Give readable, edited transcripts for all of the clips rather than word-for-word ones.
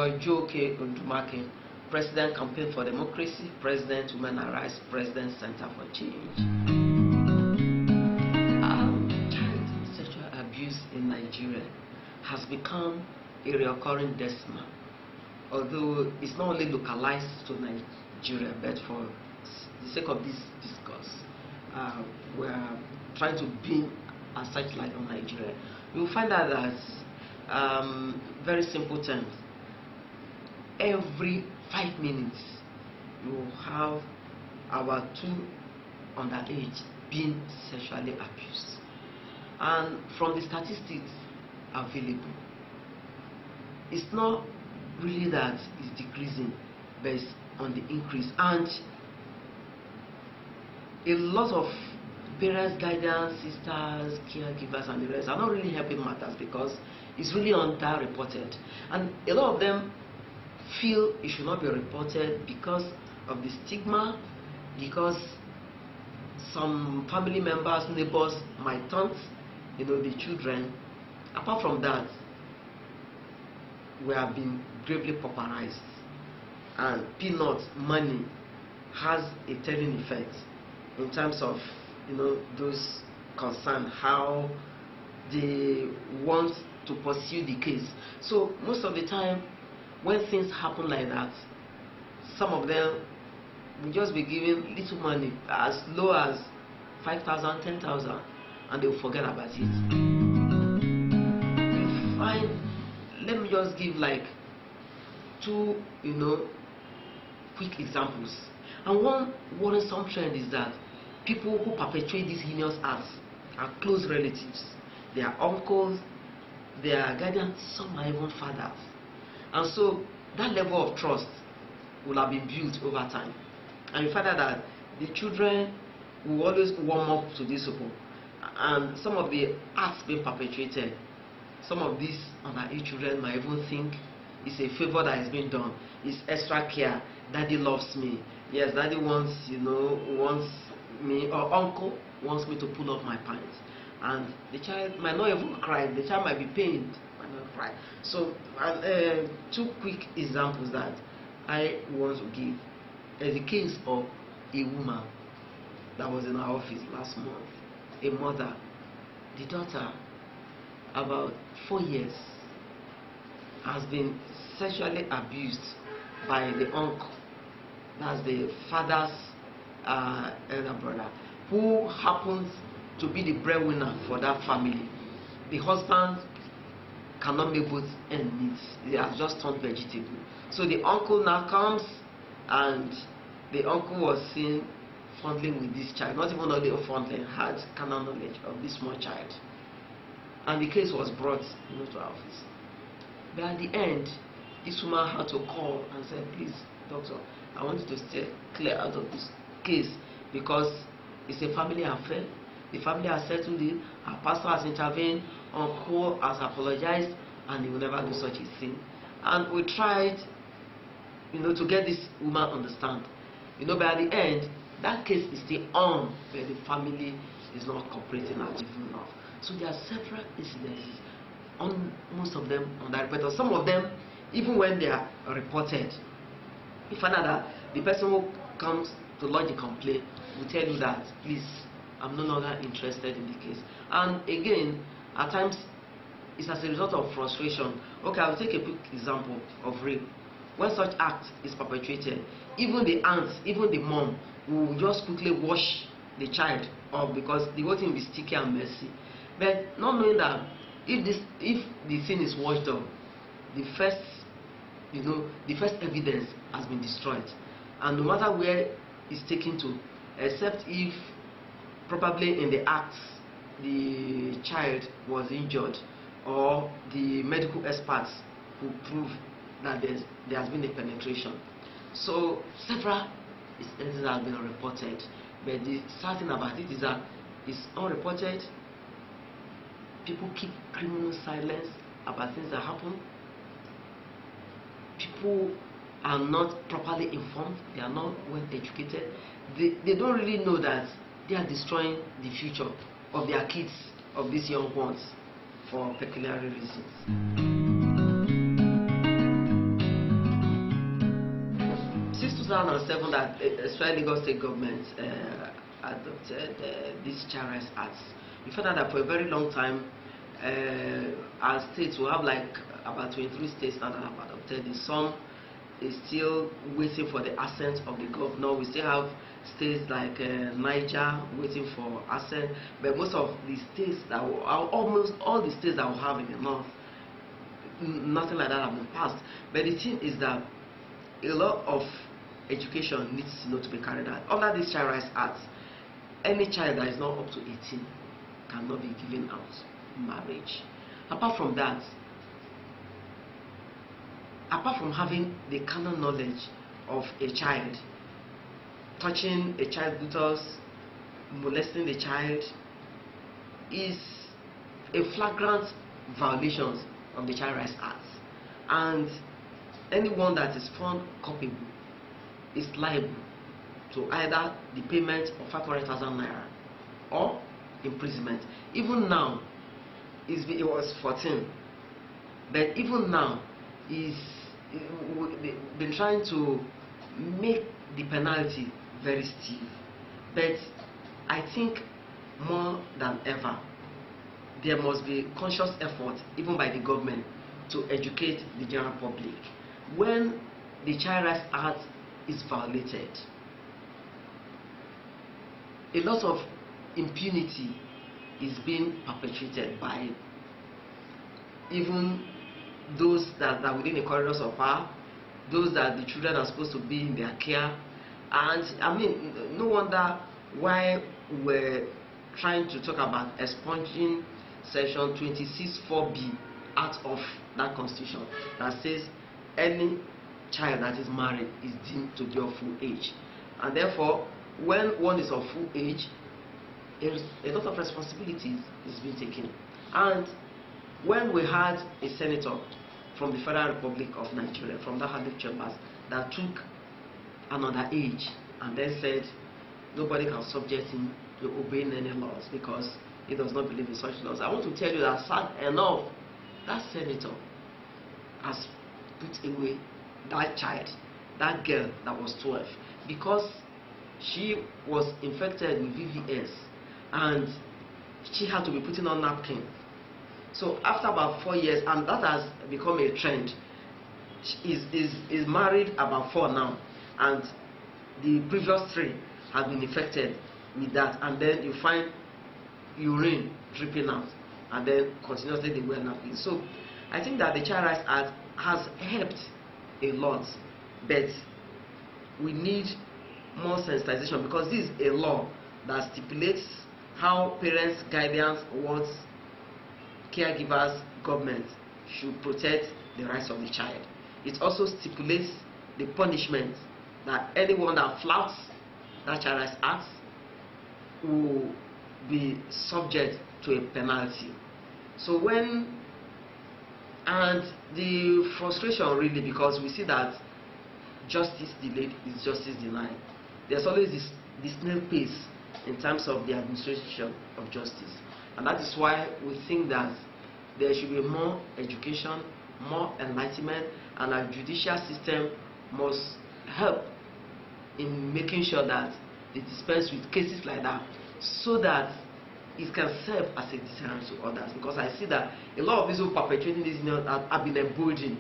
Dr. Joe Okei Odumakin, President Campaign for Democracy, President Women and Rights, President Center for Change. Child sexual abuse in Nigeria has become a recurring decimal, although it's not only localized to Nigeria, but for the sake of this discourse, we are trying to beam a searchlight on Nigeria. You will find out that very simple terms, every 5 minutes you have our 2 underage being sexually abused. And from the statistics available, it's not really that it's decreasing, but it's on the increase. And a lot of parents, guardians, sisters, caregivers, and the rest are not really helping matters because it's really underreported. And a lot of them feel it should not be reported because of the stigma, because some family members, neighbors might taunt, the children. Apart from that, we have been gravely pauperized, and peanut money has a telling effect in terms of those concerned, how they want to pursue the case. So most of the time when things happen like that, some of them will just be giving little money, as low as 5,000, 10,000, and they will forget about it. You find, let me just give like 2 quick examples. And one worrisome trend is that people who perpetrate these heinous acts are close relatives. They are uncles, they are guardians, some are even fathers. And so that level of trust will have been built over time. And you find out that the children will always warm up to these people. And some of the acts being perpetrated, some of these underage children might even think it's a favor that is being done. It's extra care. Daddy loves me. Yes, daddy wants, wants me, or uncle wants me to pull up my pants. And the child might not even cry. The child might be pained, might not cry. So, 2 quick examples that I want to give. There's a case of a woman that was in our office last month. A mother, the daughter, about 4 years, has been sexually abused by the uncle, that's the father's elder brother, who happens to be the breadwinner for that family. The husband cannot make both ends meet. They have just turned vegetable. So the uncle now comes, and the uncle was seen fondling with this child, not even only fondling, had carnal knowledge of this small child. And the case was brought to our office. But at the end, this woman had to call and say, please, doctor, I want you to stay clear out of this case because it's a family affair. The family has settled it, our pastor has intervened, uncle has apologized, and he will never do such a thing. And we tried, to get this woman understand. But at the end, that case is still on, but the family is not cooperating actively enough. So there are several incidences, most of them unreported. Some of them, even when they are reported, you find out that the person who comes to lodge a complaint will tell you that, please, I'm no longer interested in the case. And again, at times, it's as a result of frustration. Okay, I'll take a quick example of rape. When such act is perpetrated, even the aunt, even the mom, will just quickly wash the child up because the whole thing will be sticky and messy. But not knowing that if the thing is washed up, the first evidence has been destroyed, and no matter where it's taken to, except if probably in the acts the child was injured or the medical experts who prove that there has been a penetration. So several instances have been reported, but the sad thing about it is that it's unreported. People keep criminal silence about things that happen. People are not properly informed. They are not well educated. They don't really know that they are destroying the future of their kids, of these young ones, for pecuniary reasons. 2007 that especially Lagos State government adopted this Child Rights Act. We found out that for a very long time, our states will have like about 23 states that have adopted it. Some is still waiting for the assent of the governor. We still have states like Niger waiting for assent, but most of the states that will, almost all the states that will have in the north, nothing like that have been passed. But the thing is that a lot of education needs to be carried out. Under this Child Rights Act, any child that is not up to 18 cannot be given out marriage. Apart from that, apart from having the carnal knowledge of a child, touching a child uterus, molesting the child is a flagrant violation of the Child Rights Act, and anyone that is found culpable is liable to either the payment of 500,000 naira or imprisonment. Even now, it was 14, but even now they've been trying to make the penalty very stiff. But I think more than ever, there must be conscious effort, even by the government, to educate the general public. When the Child Rights Act is violated, a lot of impunity is being perpetrated by even those that are within the corridors of power, those that the children are supposed to be in their care. And I mean, no wonder why we're trying to talk about expunging section 26(4)(b) out of that constitution that says any child that is married is deemed to be of full age. And therefore, when one is of full age, a lot of responsibilities is being taken. And when we had a senator from the Federal Republic of Nigeria, from the House of Chambers, that took another age and then said nobody can subject him to obeying any laws because he does not believe in such laws. I want to tell you that sad enough, that senator has put away that child, that girl that was 12, because she was infected with VVS and she had to be putting on napkin. So after about 4 years, and that has become a trend, she is married about 4 now, and the previous 3 have been infected with that, and then you find urine dripping out, and then continuously they wear napkins. So I think that the Child Rights Act has helped a lot, but we need more sensitization, because this is a law that stipulates how parents, guardians, wards, caregivers, government should protect the rights of the child. It also stipulates the punishment that anyone that flouts that Child Rights Act will be subject to a penalty. So and the frustration really, because we see that justice delayed is justice denied. There's always this snail pace in terms of the administration of justice, and that is why we think that there should be more education, more enlightenment, and our judicial system must help in making sure that they dispense with cases like that, so that it can serve as a deterrent to others. Because I see that a lot of these who perpetrating this have been emboldened.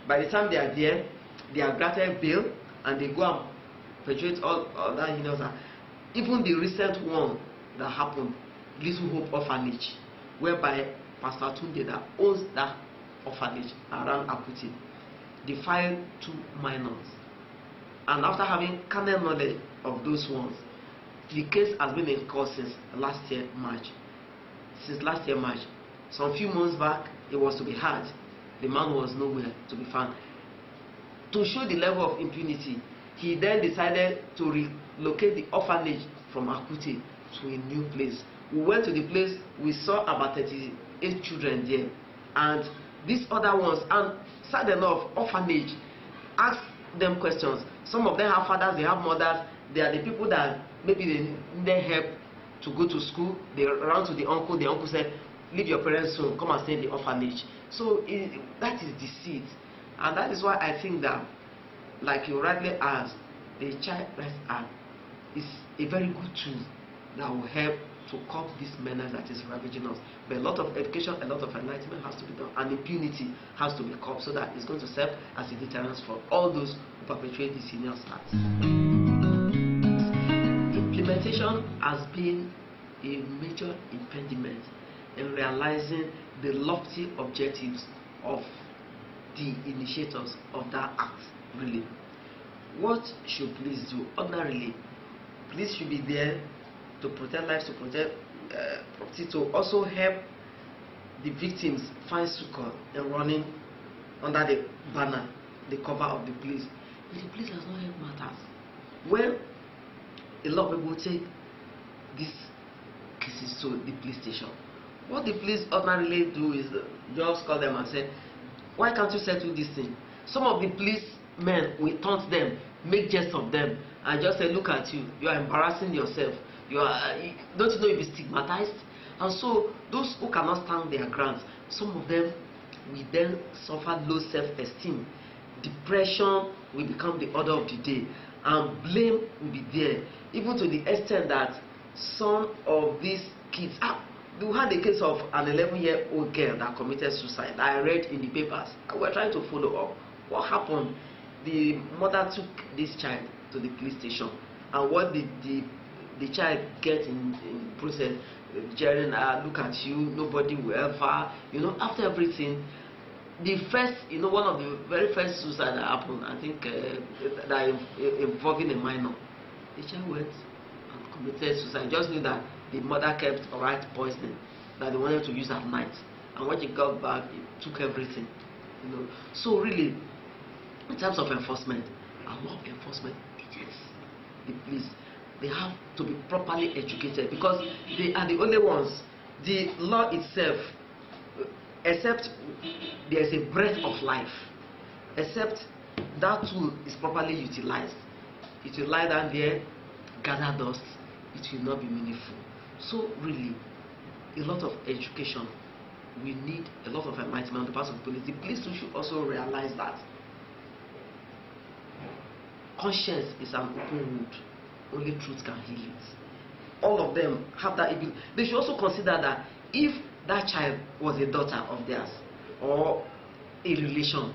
By the time they are there, they are granted bail and they go and perpetrate all that. Even the recent one that happened, Little Hope Orphanage, whereby Pastor Tunde that owns that orphanage around Akuti, they filed 2 minors, and after having carnal knowledge of those ones, the case has been in court since last year March. Some few months back, it was to be heard. The man was nowhere to be found. To show the level of impunity, he then decided to relocate the orphanage from Akuti to a new place. We went to the place, we saw about 38 children there, and these other ones, and sad enough, orphanage, asked them questions. Some of them have fathers, they have mothers. They are the people that maybe they need help to go to school. They ran to the uncle said, leave your parents soon, come and stay in the orphanage. So that is deceit, and that is why I think that, like you rightly asked, the Child Rights Act is a very good tool that will help to curb this menace that is ravaging us. But a lot of education, a lot of enlightenment has to be done, and impunity has to be curbed, so that it's going to serve as a deterrent for all those who perpetrate these heinous acts. Implementation has been a major impediment in realizing the lofty objectives of the initiators of that act. Really, what should police do? Ordinarily, police should be there to protect lives, to protect property, to also help the victims find succor in running under the banner, the cover of the police. But the police does not help matters. When a lot of people take these cases to the police station, what the police ordinarily do is just call them and say, why can't you settle this thing? Some of the policemen will taunt them, make jest of them, and just say, look at you, you are embarrassing yourself. Don't you know you'll be stigmatized? And so those who cannot stand their grounds, some of them will then suffer low self-esteem. Depression will become the order of the day, and blame will be there, even to the extent that some of these kids, we had a case of an 11-year-old girl that committed suicide. I read in the papers. We're trying to follow up. What happened? The mother took this child to the police station, and what did the child get in process? Jeering, look at you, nobody will ever, after everything. The first, one of the very first suicide that happened, I think, that involving a minor, the child went and committed suicide. Just knew that the mother kept right poisoning that they wanted to use at night, and when she got back, it took everything. So really, in terms of enforcement, our law enforcement agents, the police, they have to be properly educated, because they are the only ones. The law itself, except there is a breath of life, except that tool is properly utilized, it will lie down there, gather dust, it will not be meaningful. So really, a lot of education, we need a lot of enlightenment on the part of the police. The police should also realize that conscience is an open wound. Only truth can heal it. All of them have that ability. They should also consider that if that child was a daughter of theirs or a relation,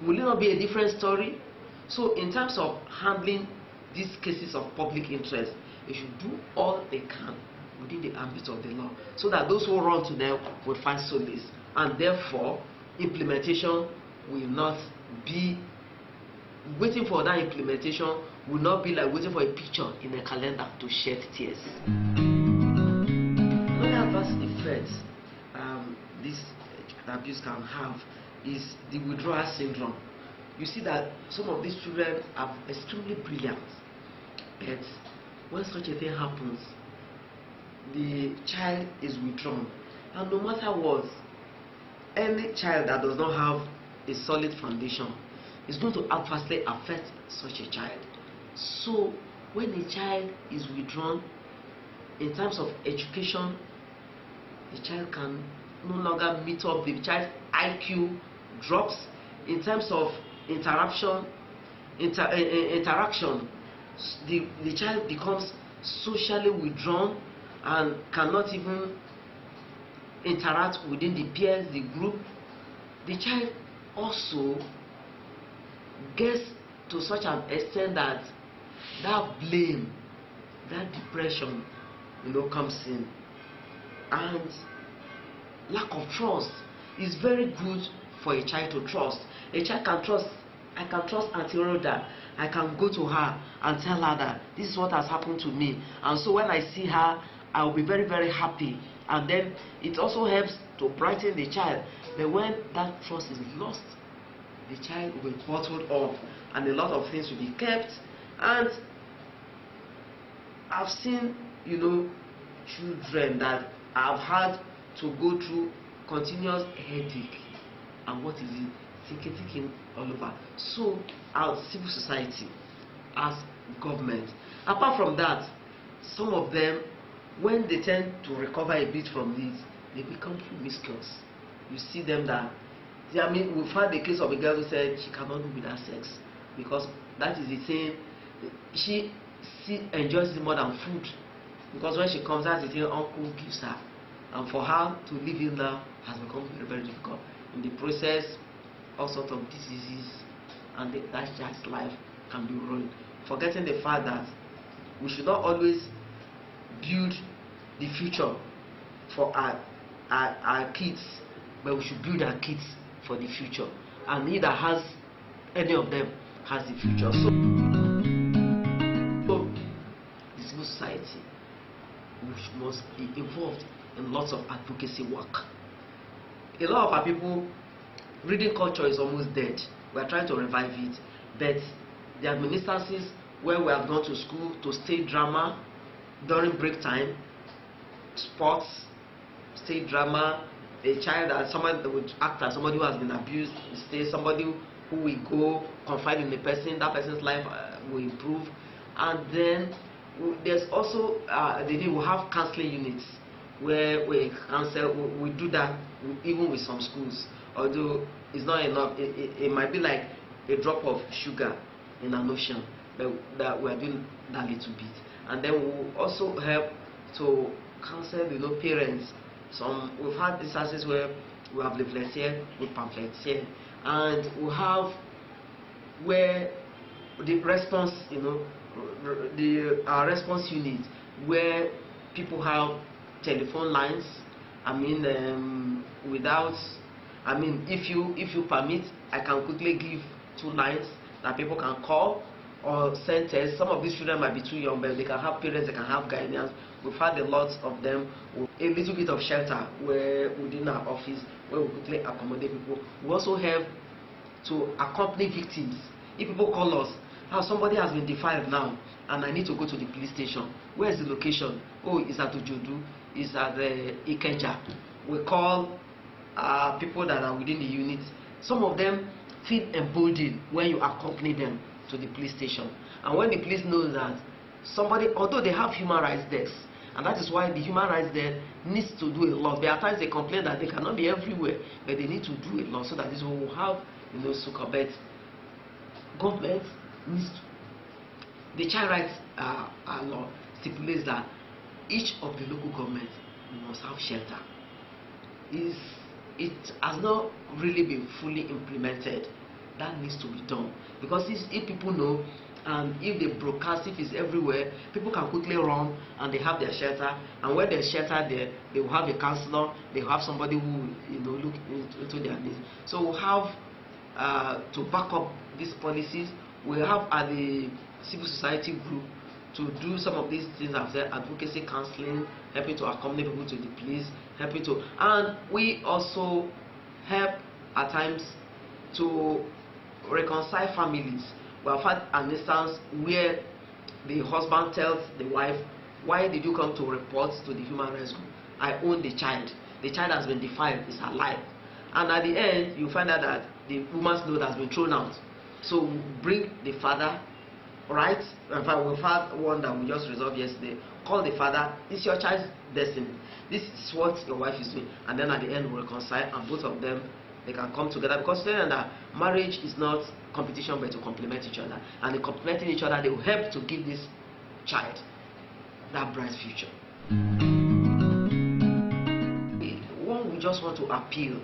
will it not be a different story? So in terms of handling these cases of public interest, they should do all they can within the ambit of the law, so that those who run to them will find solace, and therefore implementation will not be waiting for that implementation will not be like waiting for a picture in a calendar to shed tears. Another adverse effect this abuse can have is the withdrawal syndrome. You see that some of these children are extremely brilliant, but when such a thing happens, the child is withdrawn. And no matter what, any child that does not have a solid foundation is going to adversely affect such a child. So when a child is withdrawn, in terms of education, the child can no longer meet up. The child's IQ drops. In terms of interaction, the child becomes socially withdrawn and cannot even interact within the peers, the group. The child also gets to such an extent that blame, that depression, comes in, and lack of trust. Is very good for a child to trust. A child can trust. I can trust Auntie Rhoda. I can go to her and tell her that this is what has happened to me, and so when I see her, I will be very, very happy. And then it also helps to brighten the child. But when that trust is lost, the child will be bottled up, and a lot of things will be kept. And I've seen, children that have had to go through continuous headache, and what is it? Thinking all over. So as civil society, as government, apart from that, some of them, when they tend to recover a bit from this, they become promiscuous. You see them that, we've had the case of a girl who said she cannot do without sex, because that is the thing she enjoys it more than food, because when she comes out, the thing uncle gives her, and for her to live in now has become very, very difficult. In the process, all sorts of diseases, and that child's life can be ruined. Forgetting the fact that we should not always build the future for our kids, but we should build our kids for the future, and neither has any of them has the future. So the civil society must be involved in lots of advocacy work. A lot of our people, reading culture is almost dead. We are trying to revive it, but there have been instances where we have gone to school to stage drama during break time, sports, stage drama. A child that somebody that would act as somebody who has been abused, stay somebody who will go confide in the person, that person's life will improve. And then there's also we have counseling units where we counsel. We do that even with some schools, although it's not enough. It might be like a drop of sugar in an ocean, but that we are doing that little bit. And then we will also help to counsel, parents. We've had instances where we have leaflets here, with pamphlets here, and we have where the response, our response unit, where people have telephone lines. If you permit, I can quickly give 2 lines that people can call or send tests. Some of these children might be too young, but they can have parents, they can have guardians. We've had a lot of them. A little bit of shelter where within our office, where we quickly accommodate people. We also have to accompany victims. If people call us, somebody has been defiled now, and I need to go to the police station. Where is the location? Oh, it's at Ojodu, it's at Ikeja. We call people that are within the unit. Some of them feel emboldened when you accompany them to the police station. And when the police knows that somebody, although they have human rights desks, and that is why the human rights desk needs to do a lot. There are times they complain that they cannot be everywhere, but they need to do a lot so that this will have, but government needs to. The child rights law stipulates that each of the local governments must have shelter. It has not really been fully implemented. That needs to be done, because if people know, and if they broadcast, if it's everywhere, people can quickly run and they have their shelter. And when there's shelter there, they will have a counselor, they will have somebody who look into their needs. So we'll have to back up these policies. We have at the civil society group to do some of these things I've said: advocacy, counseling, helping to accompany people to the police, and we also help at times to reconcile families. We have had an instance where the husband tells the wife, "Why did you come to report to the human rights group? I own the child. The child has been defiled, it's alive." And at the end, you find out that the woman's note has been thrown out. So we bring the father, right? In fact, we've had one that we just resolved yesterday. Call the father. It's your child's destiny. This is what your wife is doing. And then at the end, we reconcile, and both of them, they can come together, because they know that marriage is not competition but to complement each other, and in complementing each other, they will help to give this child that bright future. One, we just want to appeal,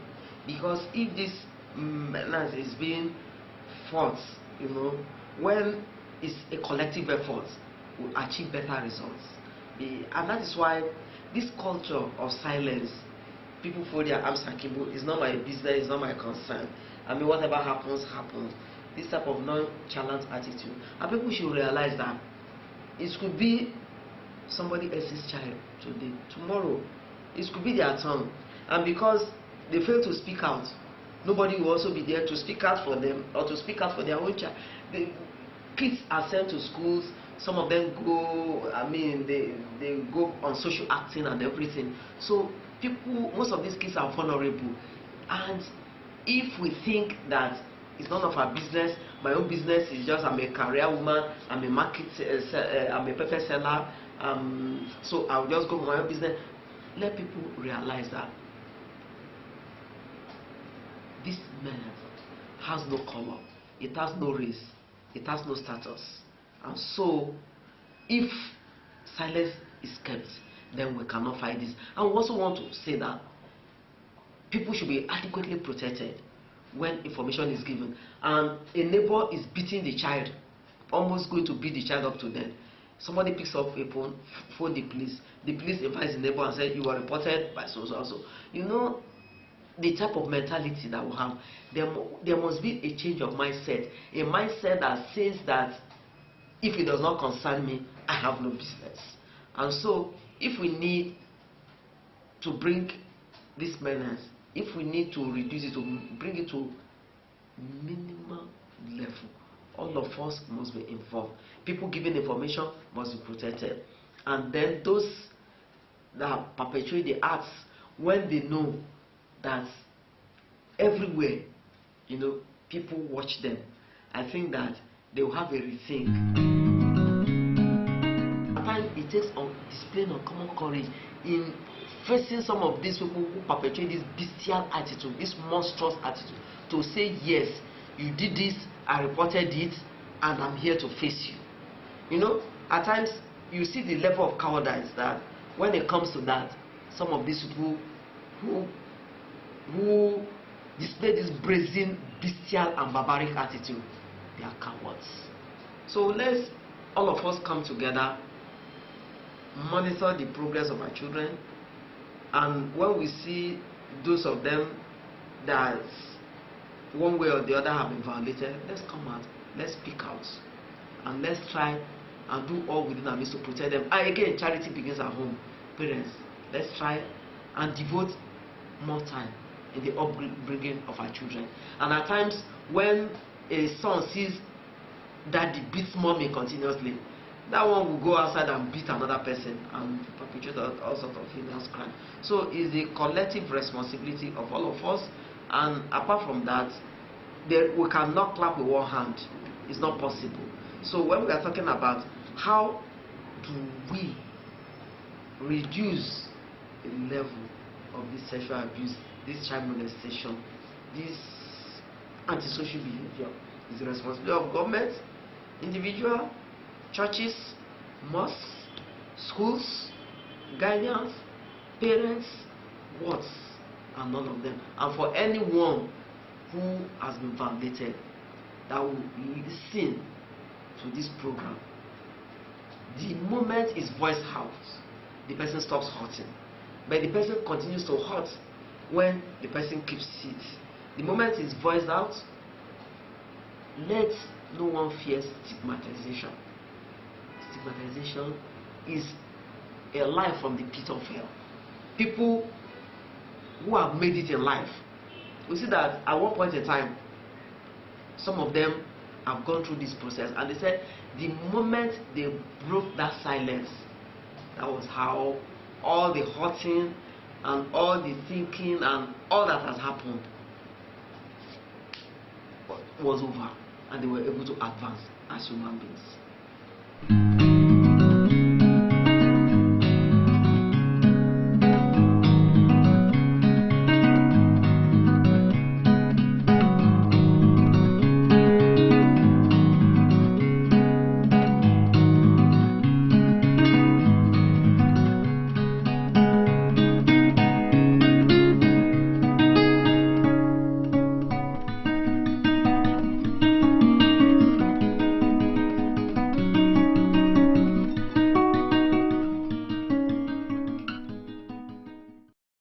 because if this menace is being fought, when it's a collective effort, we'll achieve better results. And that is why this culture of silence, people fold their arms and akimbo, it's not my business, it's not my concern. Whatever happens, happens. This type of nonchalant attitude. And people should realize that it could be somebody else's child today, tomorrow. It could be their turn. And because they fail to speak out, nobody will also be there to speak out for them or to speak out for their own child. The kids are sent to schools. Some of them go, they go on social acting and everything. So most of these kids are vulnerable. And if we think that it's none of our business, my own business is just I'm a career woman, I'm a market, I'm a pepper seller, so I'll just go for my own business. Let people realize that this man has no color, it has no race, it has no status, And so, if silence is kept, then we cannot fight this. And we also want to say that people should be adequately protected when information is given. And a neighbor is beating the child, almost going to beat the child up to death. Somebody picks up a phone the police. The police invites the neighbor and says, you are reported by so so so. You know, the type of mentality that we have, there must be a change of mindset. A mindset that says that if it does not concern me, I have no business. And so, if we need to bring this menace, if we need to reduce it, to bring it to minimal level, all of us must be involved. People giving information must be protected. And then those that perpetrate the acts, when they know that everywhere, you know, people watch them, I think that they will have a rethink. At times it takes displaying uncommon courage in facing some of these people who perpetrate this bestial attitude, this monstrous attitude, to say, yes, you did this, I reported it, and I'm here to face you. You know, at times you see the level of cowardice that when it comes to that, some of these people who display this brazen, bestial and barbaric attitude, they are cowards. So let's all of us come together, monitor the progress of our children, and when we see those of them that one way or the other have been violated, let's come out, let's speak out, and let's try and do all within our means to protect them. And again, charity begins at home. Parents, let's try and devote more time in the upbringing of our children. And at times, when a son sees daddy beats mommy continuously, that one will go outside and beat another person and perpetrate all sorts of heinous crime. So it's a collective responsibility of all of us. And apart from that, we cannot clap with one hand. It's not possible. So when we are talking about how do we reduce the level of this sexual abuse, this child molestation, this antisocial behavior, is the responsibility of government, individual, churches, mosques, schools, guardians, parents, wards, and all of them. And for anyone who has been violated, that will listen to this program, the moment his voice out, the person stops hurting. But the person continues to hurt when the person keeps it. The moment his voice out, let no one fear stigmatization. Stigmatization is a life from the pit of hell. People who have made it in life, we see that at one point in time, some of them have gone through this process, and they said the moment they broke that silence, that was how all the hurting and all the thinking and all that has happened was over, and they were able to advance as human beings.